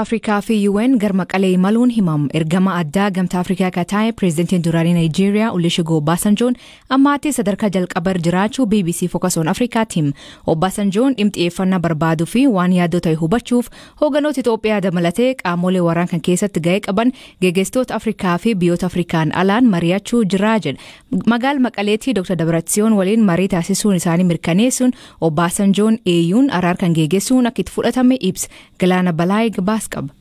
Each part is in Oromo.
Afrikaa fi UN garma qalee maluun himam ergama addaa gamtaa Afrikaa kataa'e pireezidantiin duraanii Nigeeriyaa Olusegun Obasanjoon ammaatti sadarkaa jalqabar jiraachuu BBC Focus on Africa tim. Obasanjoon dhimxiyyeeffannaa barbaaduu fi waan yaaddoo ta'e hubachuuf hoogganoota Itoophiyaa dabalatee qaamolee waraana kan keessatti ga'ee qaban geggeessitoota Afrikaa fi biyyoota Afrikaan alaan mari'achuu jira jedha. Magaala Maqaleetti Dr. Dabratsiyoon waliin marii taasisuun isaanii mirkaneessuun Obasanjoon eeyyuun araara kan geggeessuun akka itti fudhatame ibsa. Galaana Balaay gabaasa qaba.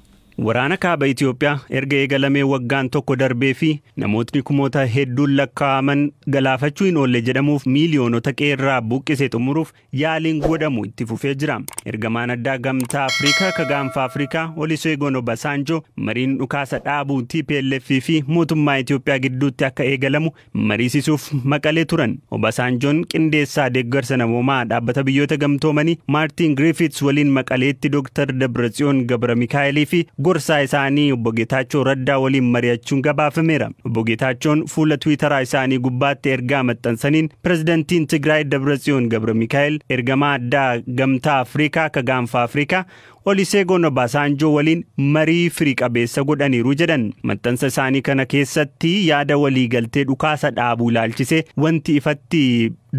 Waraana kaaba Itoophiyaa erga eegalamee waggaan tokko darbee fi namootni kumoota hedduun lakkaa'aman galaafachuu hin oolle jedhamuuf miiliyoonota qeerraa buqqisee xumuruuf yaaliin godhamu itti fufee jira. Ergamaan addaa gamtaa Afrikaa ka gaanfa Afrikaa Olusegun Obasanjoo mariin dhukaasa dhaabuu TPLF fi mootummaa Itoophiyaa gidduutti akka eegalamu mariisisuuf Maqalee turan. Obasanjoon qindeessaa deeggarsa namoomaa dhaabbata biyyoota gamtoomanii Martin Griffiths waliin Maqaleetti Dr. Dabratsiyoon Gabra Mikaa'elii fi gorsaa isaanii obbo Geetaachoo Raddaa waliin mari'achuun gabaafameera. Obbo Geetaachoon fuula Tiwiitaraa isaanii gubbaatti ergaa maxxansaniin pireezidantiin Tigraay Dabratsiyoon Gabra Mikaa'el ergamaa addaa gamtaa Afrikaa ka gaanfa Afrikaa Olusegun Obasanjoo waliin marii firii qabeessa godhaniiru jedhan. Maxxansa isaanii kana keessatti yaada walii galtee dhukaasa dhaabuu ilaalchisee wanti ifatti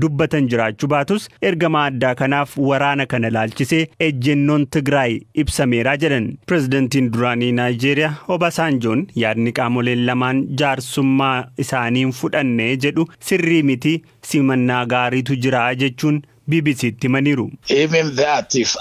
dubbatan jiraachuu baatus ergamaa addaa kanaaf waraana kana ilaalchisee ejjennoon Tigraay ibsameera jedhan. Pireezidantiin duraanii Nigeeriyaa Obasanjoon yaadni qaamoleen lamaan jaarsummaa isaaniin fudhanne jedhu sirrii miti simannaa gaariitu jira jechuun BBC timaniru. Even that is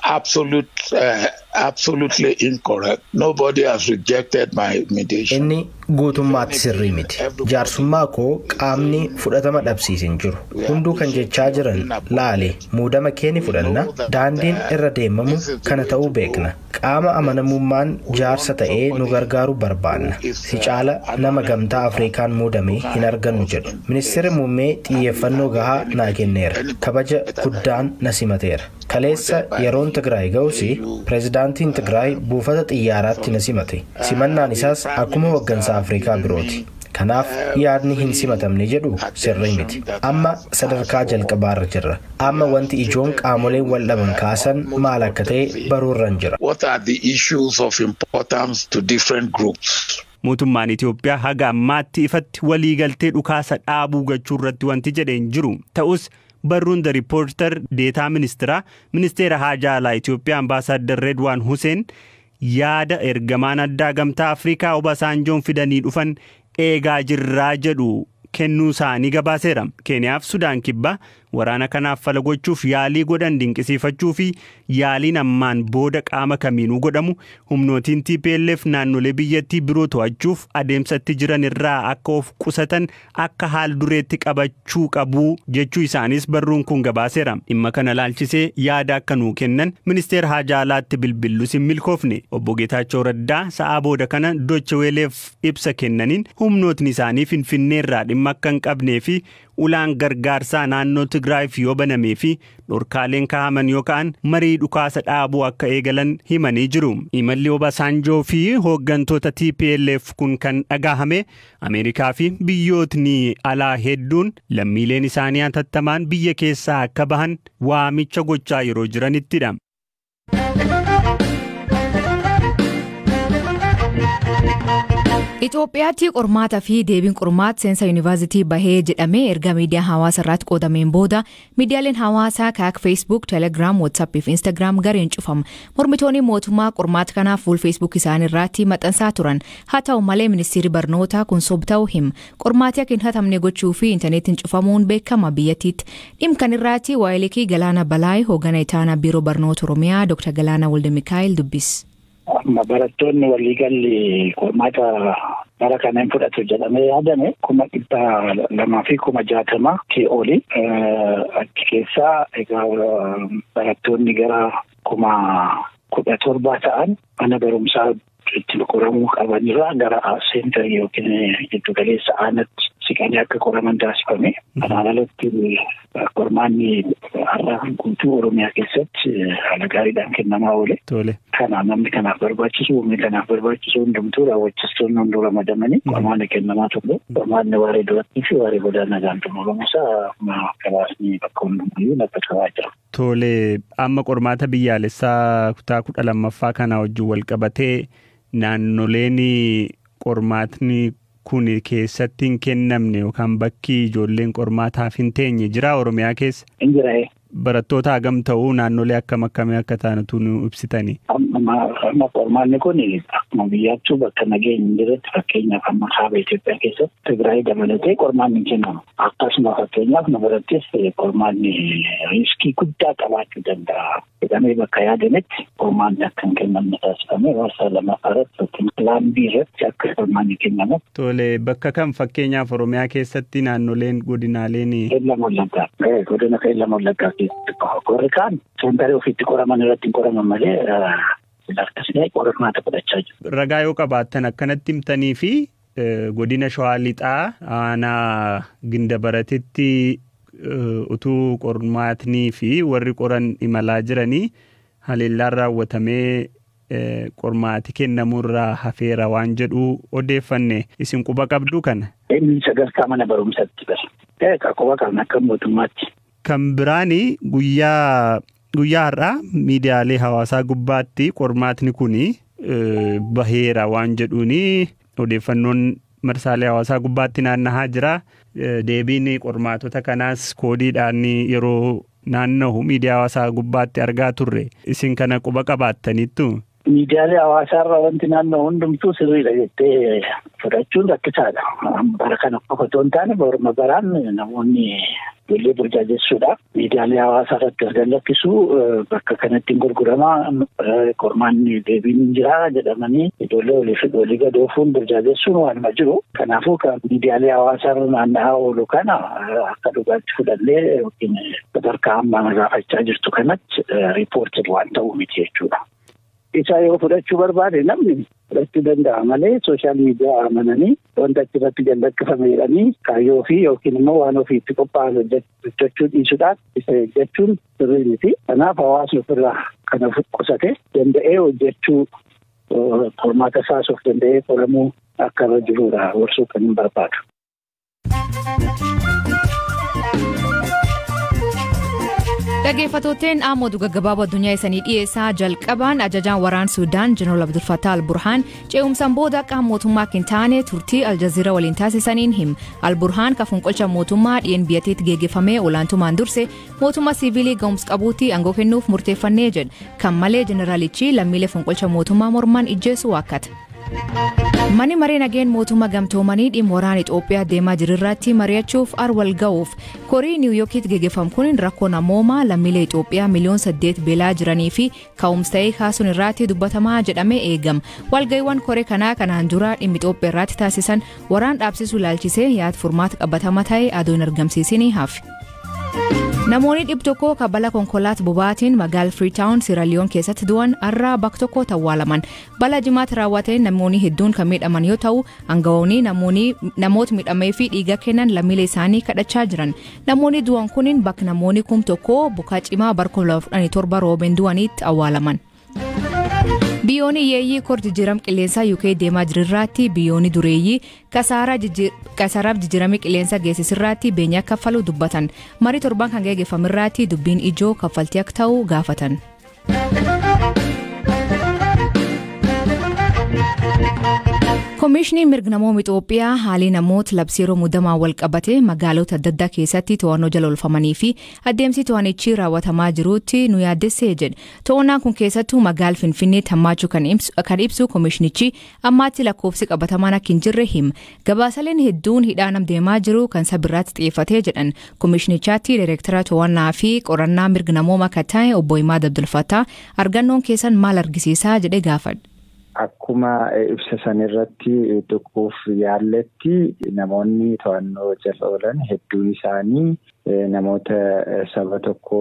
absolutely incorrect. Nobody has rejected my mediation. Inni guutummaatti sirrii miti. Jaarsummaa koo qaamni fudhatama dhabsiisin jiru. Hunduu kan jechaa jiran laale muudama keeni fudhanna daandiin irra deemamu kana ta'uu beekna. Qaama amanamummaan jaarsa ta'ee nu gargaaru barbaanna. Si caala nama gamtaa Afrikaan muudame hin argannu jedhu. Ministeerri muummee xiyyeeffannoo gahaa naa kenneera. Kabaja guddaan na simateera. Kaleessa yeroon Tigraay ga'usi pireezidaantiin Tigraay buufata xiyyaaraatti na simate. Simannaan isaas akkuma hoggansa Afrikaa birooti. Kanaaf yaadni hin simatamne jedhu sirrii miti. Amma sadarkaa jalqabaarra jirra. Amma wanti ijoon qaamoleen wal dhaban kaasan maal akka ta'e baruurran jira. What are the issues of importance to different groups? Mootummaan Itoophiyaa haga ammaatti ifatti waliigaltee dhukaasa dhaabuu gachuu irratti wanti jedheen jiru. Ta'us barruun The Reporter deetaa ministeera haajaa alaa Itoophiyaa Ambaasaadder Redwaan Hussein yaada ergamaan addaa gamtaa Afrikaa Obasanjoon fidanii dhufan eegaa jirraa jedhu kennuu isaanii gabaaseera. Keeniyaaf Sudaan kibbaa waraana kanaaf fala gochuuf yaalii godhan dinqisiifachuu fi yaaliin ammaan booda qaama kamiinuu godhamu humnootiin TPLF naannolee biyyattii biroo to'achuuf adeemsatti jiran irraa akka of qusatan akka haal dureetti qabachuu qabu jechuu isaanis barruun kun gabaaseera. Dhimma kana ilaalchisee yaada akka nuu kennan ministeera haajaa alaatti bilbillus hin milkoofne. Obbo Geetaachoo Raddaa sa'aa booda kana Deutsche Welleef ibsa kennaniin humnootni isaanii Finfinneerraa dhimma akka hin qabnee fi ulaan gargaarsaa naannoo Tigraay fi yoo banamee fi dhorkaaleen kaa'aman yookaan marii dhukaasa dhaabuu akka eegalan himanii jiru. Imalli Obasanjoo fi hooggantoota TPLF kun kan dhagahame Ameerikaa fi biyyootni alaa hedduun lammiileen isaanii hatattamaan biyya keessaa akka bahan waamicha gochaa yeroo jiranittidha. Itoophiyaatti qormaata fi deebiin qormaata seensa yuunivarsiitii bahee jedhamee erga miidiyaa hawaasaa irratti qoodameen booda miidiyaaleen hawaasaa akka Facebook, Telegram, WhatsApp fi Instagram gareen cufama. Mormitoonni mootummaa qormaata kanaaf fuul Facebook isaanii irratti maxxansaa turan. Haa ta'u malee ministeerri barnootaa kun soba ta'uu hima. Qormaati akka hin hatamne gochuu fi intarneetiin cufamuun beekama biyyattiitti. Dhimma kana irratti waa'ee Galaana Balaay hoogganaa itaanaa biiroo barnoota Oromiyaa Dr. Galaana Walde Mikaa'el dubbis. Barattoonni waliigalli qormaata bara kanaan fudhatu jedhamee yaadame 2,260 oli. Achi keessaa egaa barattoonni gara 17,000 ta'an mana barumsaa itti qoramuu qabanirraa gara seentar yookiin giddu galeessa aanatti siqanii akka qoraman taasifame. Kanaan alatti qormaanni har'a guutuu Oromiyaa keessatti haala gaariidhaan kennamaa oole. Kanaan namni kanaaf barbaachisu hundumtuu raawwachiistoonni hunduu ramadamanii qormaanni kennamaa ture. Qormaanni waaree durattii fi waaree godaanaa gaantummaa Oromoo gabaasni bakka hundumayyuu naqataa jira. Tole amma qormaata biyyaalessaa kutaa 12ffaa kana wajjin wal qabatee naannoleen qormaatni kun keessatti hin kennamne yookaan bakki ijoolleen qormaataaf hin teenye jira Oromiyaa keessa. Injira. Barattoota hagam ta'uu naannolee akkamii akka taanatu nu ibsitanii. Amma qormaanni kun akkuma biyyaattuu bakka nageenyi jiretti fakkeenyaaf amma kaaba Itoophiyaa keessatti Tigraay dabalatee qormaanni kennamu. Akkasuma fakkeenyaaf nu birattis qormaanni riiskii guddaa qabaachuu danda'a. Jedhamee bakka yaadametti qormaanni akka hin kennamne taasifamee marsaa lammaffaa irratti yookiin pilaanbii irratti akka qormaanni kennamu. Tole bakka kam fakkeenyaaf Oromiyaa keessatti naannoleen godinaaleen. Godina Qeellam Wallaggaa Qorri kaan seentarii ofiitti qoraman irratti hin qoraman malee akkasii qormaata fudhachaa jiru. Ragaa yoo qabaattan akkanatti himtanii fi godina Shawaa Lixaa aanaa Gindabaratitti utuu qormaatnii fi warri qoran imalaa jiranii haleellaan raawwatamee qormaati kennamurraa hafeera waan jedhu odeeffanne isin quba qabdu kana. Inni sadarkaa mana barumsaatti bara. Quba qabna akka mootummaatti. Kan biraani guyyaa har'aa miidiyaalee hawaasaa gubbaatti qormaatni kuni baheera waan jedhuuni odeeffannoon marsaalee hawaasaa gubbaatti naanna'aa jira. Deebiin qormaatota kanaas koodiidhaan yeroo naanna'u miidiyaa hawaasaa gubbaatti argaa turre. Isin kana quba qabaattaniittu? Miidiyaalee hawaasaa irraa wanti naannoo hundumtuu sirriidha jettee fudhachuun rakkisaadha. Bara kana qofa otoo hin taane boruma baraan namoonni ijoollee burjaajessuudhaaf miidiyaalee hawaasaa irratti argan lakkisuu bakka kanatti hin gurguramaa qormaanni deebiin hin jiraa jedhamanii ijoollee walii gadoofuun burjaajessuun waanuma jiru. Kanaafuu kan miidiyaalee hawaasaa irra naanna'aa oolu kana akka dhugaatti fudhannee yookiin sadarkaa ammaa gaafachaa jirtu kanatti riipoortii waan ta'uu miti jechuudha. Isaa yoo fudhachuu barbaade namni fudhachuu danda'a malee sooshaal miidiyaa amananii wanta achirratti gallaqqifame jedhanii kaayyoo fi yookiin immoo waan ofiitti qophaa'an hojjechuu dhiisuudhaan isa eeggachuun sirrii miti. Kanaaf hawaasni ofirraa kana qusate danda'ee hojjechuu qormaata isaas of danda'ee qoramuu akka irra jiruudha gorsuu kan hin barbaadu. Dhaggeeffattootni oduu gaggabaaboo addunyaa isanii dhiyeessaa jalqabaan ajajaan waraana Suudaan Jeneraal Abdul Fattah al-Burhaan ce'umsaan booda qaama mootummaa hin taane turtii Aljazeera waliin taasisaniin him. Al-Burhaan kafunqolcha mootummaa dhiyen biyyattiitti geggeeffamee olaantummaan durse mootummaa siivilii ga'umsa qabuutti aangoo kennuuf murteeffannee jedhe. Kan malee jeneraalichi lammiilee funqolcha mootummaa mormaan ijjeessu waakkata. Mani maree nageen mootummaa gamtoomanii dhimma waraana Itoophiyaa deemaa jirirratti mari'achuuf arwal ga'uuf korii niwuyoorkiitti geggeeffamu kun rakkoo namoomaa lammiilee Itoophiyaa miliyoona 8 beelaa jiranii fi ka'umsa ta'ee kaasuun irratti dubbatamaa jedhamee eegama. Walga'iiwwan koree kanaa kanaan dura dhimma Itoophiyaa irratti taasisan waraan dhaabsisuu ilaalchisee yaada furmaata qabatamaa ta'e adoo hin argamsiisinii hafe. Namoonni 100 kabala konkolaata bobaatiin magaala Freetown Sierra Leone keessatti du'an har'a bakka tokkotti awwaalaman. Balaa jimaata raawwateen namoonni hedduun kan miidhaman yoo ta'u, aangawoonni namoota miidhamee fi dhiiga kennan lammiilee isaanii kadhachaa jiran. Namoonni du'an kunniin bakka namoonni 1,000 bukaa cimaa bara 2017 roobeen du'anitti awwaalaman. Biyyoonni yeeyyii kor jijjiirama qilleensaa UK deemaa jirirratti biyyoonni dureeyyii kasaaraaf jijjiirama qilleensaa geessisirratti beenyaa kaffaluu dubbatan. Marii torban kan geggeeffamirratti dubbiin ijoo kaffaltii akka ta'u gaafatan. Komishinii mirga namoota Itoophiyaa haalii namoota labsii yeroo muddamaa wal qabate magaalota adda addaa keessatti to'annoo jala oolfamanii fi adeemsi to'annichi raawwatamaa jirutti nu yaaddessee jedhe. To'annaan kun keessattuu magaala Finfinneetti hammaachuu kan ibsu komishinichi ammaatti lakkoofsi qabatamaan akka hin jirre hima. Gabaasaleen hedduun hidhaan deemaa jiru kan sabirratti xiyyeeffatee jedhan. Komishinichaatti Direektara to'annaa fi qorannaa mirga namoota akka ta'e obbo Imaad Abdul Fattah argannoon keessan maal argisiisaa jedhee gaafadhe. Akkuma ibsa sanirratti dhuguuf yaalletti namoonni to'annoo jala oolan hedduun isaanii namoota saba tokko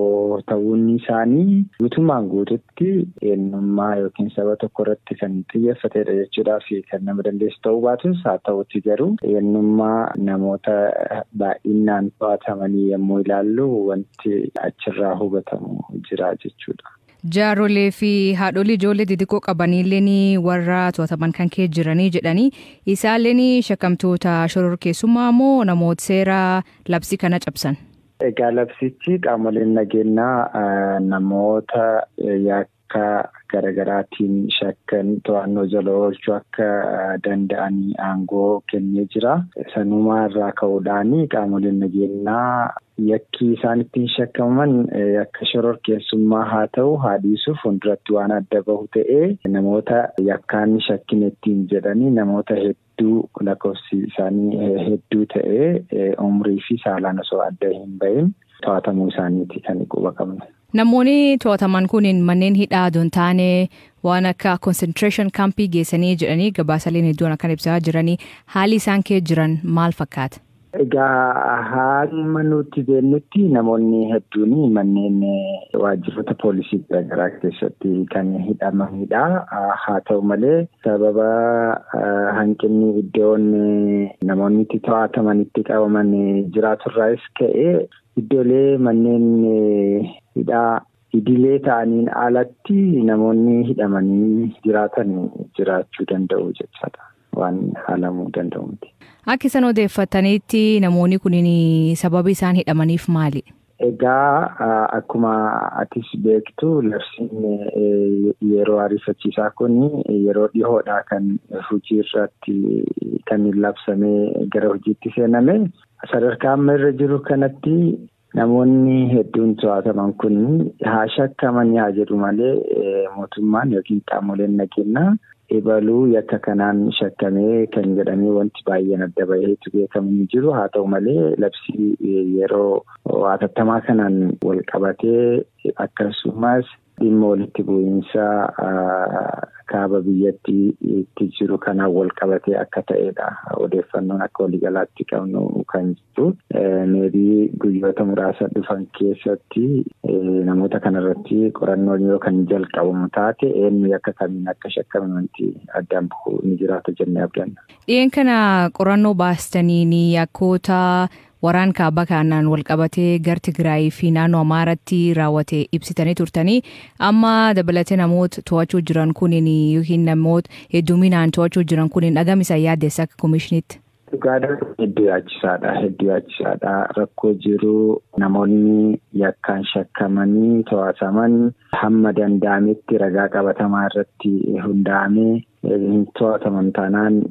ta'uun isaanii guutumaan guututti eenyummaa yookiin saba tokko irratti kan xiyyeeffatedha jechuudhaa fi kan nama dandeessu ta'uu baatus haa ta'utti garuu eenyummaa namoota baay'inaan to'atamanii yommuu ilaallu wanti achirraa hubatamu jira jechuudha. Jaarolee fi haadholii ijoollee xixiqqoo qabaniillee warra to'ataman kan kee jiranii jedhanii isaallee shakkamtoota shororkeessummaa moo namoota seera labsii kana cabsan? Egaa labsichi qaamoleen nageenyaa namoota yakka garaagaraatiin shakkan to'annoo jala oolchuu akka danda'anii aangoo kennee jira. Sanumaa irraa ka'uudhaan qaamoleen nageenyaa yakki isaan ittiin shakkaman akka shororkeessummaa haa ta'u haa dhiisuuf fuulduratti waan adda bahu ta'ee namoota yakkaan shakkin ittiin jedhanii namoota hedduu lakkoofsi isaanii hedduu ta'ee umrii fi saalaan osoo adda hin bahin to'atamuu isaaniiti kan quba qabne. Namoonni to'ataman kun manneen hidhaa doon taane waan akka concentration campii geessanii jedhanii gabaasaleen iddoon akkan ibsaa jiranii haalli isaan kee jiran maal fakkaata? Egaa haaluma nuti beeknutti namoonni hedduun manneen waajjiroota poolisii garaagaraa keessatti kan hidhamanidha. Haa ta'u malee sababa hanqinni iddoon namoonni itti to'ataman itti qabaman jiraaturraas ka'ee iddoolee manneen hidhaa idilee ta'aniin alatti namoonni hidhamanii jiraatan jiraachuu danda'u jechaadha. Waan haalamuu danda'u miti. Akka isaan odeeffatanitti namoonni kunniin sababa isaan hidhamaniif maali? Egaa akkuma atis beektu labsiin yeroo ariifachiisaa kun yeroo dhihoodhaa kan hojii irratti kan labsamee gara hojiitti seename sadarkaa amma irra jiru kanatti namoonni hedduun to'ataman kun haa shakkamanii haa jedhu malee mootummaan yookiin qaamoleen nageenyaa ebaluu yakka kanaan shakkamee kan jedhamee wanti baay'een adda baheetu beekamu jiru. Haa ta'u malee labsii yeroo hatattamaa kanaan wal qabatee akkasumas dhimma walitti bu'iinsa kaaba biyyattii itti jiru kanaan wal qabatee akka ta'edha. Odeeffannoon akka waliigalaatti qabnu kan jiru. Meebii guyyoota muraasa dhufan keessatti namoota kanarratti qorannoon yoo kan jalqabamu taate eenyu akka kamiin akka shakkamanti addaan bu'u ni jiraata jennee abdanna. Dhiyeen kana qorannoo baastaniin yakkoota waraan kaaba kanaan wal qabatee gar Tigraay fi naannoo Amaaratti raawwate ibsitanii turtanii amma dabalatee namoota to'achuu jiran kunniin yookiin namoota hedduminaan to'achuu jiran kunniin dhagam isaan yaaddeessa akka koomishiniitti? Dhugaadhaan hedduu yaachisaadha. Rakkoo jiru namoonni yakkaan shakkamanii to'ataman hamma danda'ametti ragaa qabatamaa irratti hundaa'amee hin to'ataman taanaan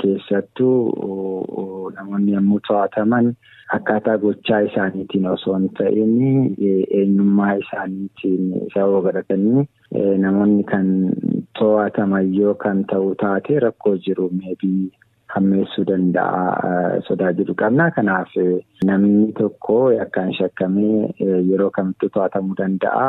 keessattuu namoonni yommuu to'ataman akkaataa gochaa isaaniitiin osoo hin ta'in eenyummaa isaaniitiin sababa godhatanii namoonni kan to'ataman yoo kan ta'u taate rakkoo jiru meebii hammeessuu danda'a sodaa jiru qabna. Kanaaf namni tokko yakkaan shakkamee yeroo kamitti to'atamuu danda'a.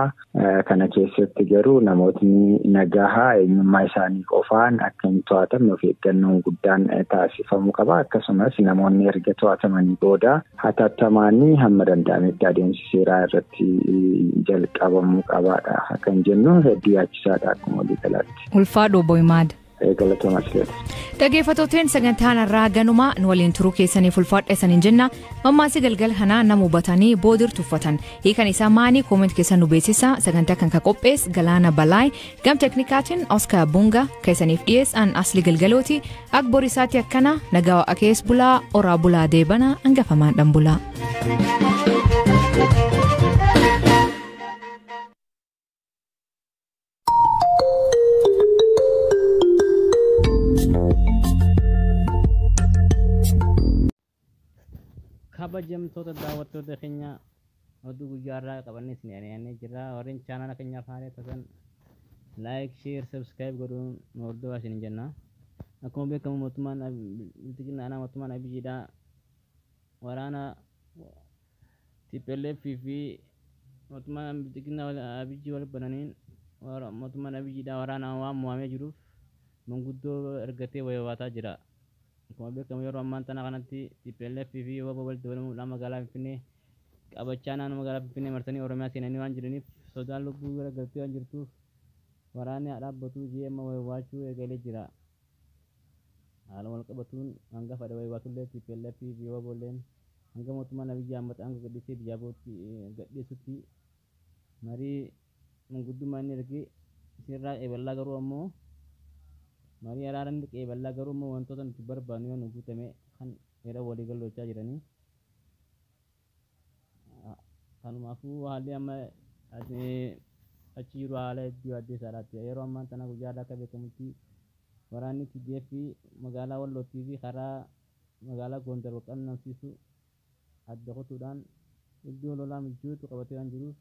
Kana keessatti garuu namootni nagahaa eenyummaa isaanii qofaan akka hin to'atamne of eeggannoon guddaan taasifamuu qaba. Akkasumas namoonni erga to'atamanii booda hatattamaanii hamma danda'ametti adeemsi seeraa irratti jalqabamuu qabaadha. Kan jennu hedduu yaachisaadha akkuma waliigalaatti. Ulfaadhoo Boyimaad. Dhaggeeffattootni sagantaan irraa ganumaa nu waliin turuu keessaniif ulfaadha isaniin jenna. Mammaasii galgala kanaa nama hubatanii boodir tuffatan hiikan isaa maanii kooment keessan nu beeksisa. Sagantaa kan qophees Galaana Balaay gam teknikaatiin Oskar Bunga keessaniif dhiyeessan asli galgalooti akka borisaatti akkana nagaa akees bulaa oraa bulaa deebana hangafamaan bulaa. kabajamtoota daawwattoota keenya oduu guyyaarraa qabannes ni ari'annee jirra. Warreen chaanala keenyaaf haaraa taatan laayik, sheer, sabskiraayib godhuun nu hordofaa isin jenna. Akkuma beekamu mootummaan Abiyyiidhaa waraana TPLF fi mootummaan Abiyyi wal bananiin mootummaan Abiyyiidhaa waraana waan mo'amee jiruuf manguddoo ergatee wayawaataa jira. Akkuma beekamu yeroo ammaan tana kanatti TPLF fi walitti dabalamuudhaan magaalaa Finfinnee qabachaa naannoo magaalaa Finfinnee marsanii Oromiyaa seenanii waan jiraniif sodaan lubbuu gara galtee waan jirtuuf waraanni dhaabbatu GM wayyabachuu eegalee jira. Haala wal qabatuun hanga fedha wayyabatullee TPLF fi WBOleen hanga mootummaan Abiyin Ahmed hanga gadhiisee biyya bootti gadhiisutti marii manguddummaa inni ergee sirraa qeeballaa garuu ammoo marii araaran qeeballaa garuu ammoo wantoota nuti barbaannu yoo nu guutame kan era walii galochaa jiranii. Kanumaafuu haalli amma achi jiru haala hedduu addeessaadhaatti yeroo ammaa tana guyyaa akka beekamutti waraanni TDF magaalaa Wallootii fi karaa magaalaa Gondar walqunnamsiisu adda kutuudhaan iddoo lolaa mijuutu qabatee waan jiruuf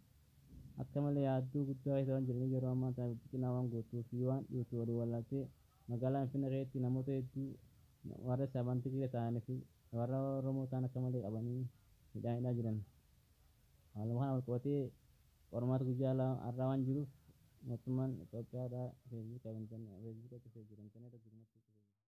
akka malee yaaddoo guddaa isa waan jiraniif yeroo ammaa tana biqilaa waan gootuu fi waan dhiyooti walii walaaltee magaalaa Finfinnee keessatti namoota hedduu warra sabantii ta'anii fi warra Oromoo ta'an akka malee qabanii hidhaa jiran. Haaluma kana wal qabatee qormaata guyyaa har'aa waan jiruuf mootummaan Itoophiyaadhaa feesbuukii irratti jiran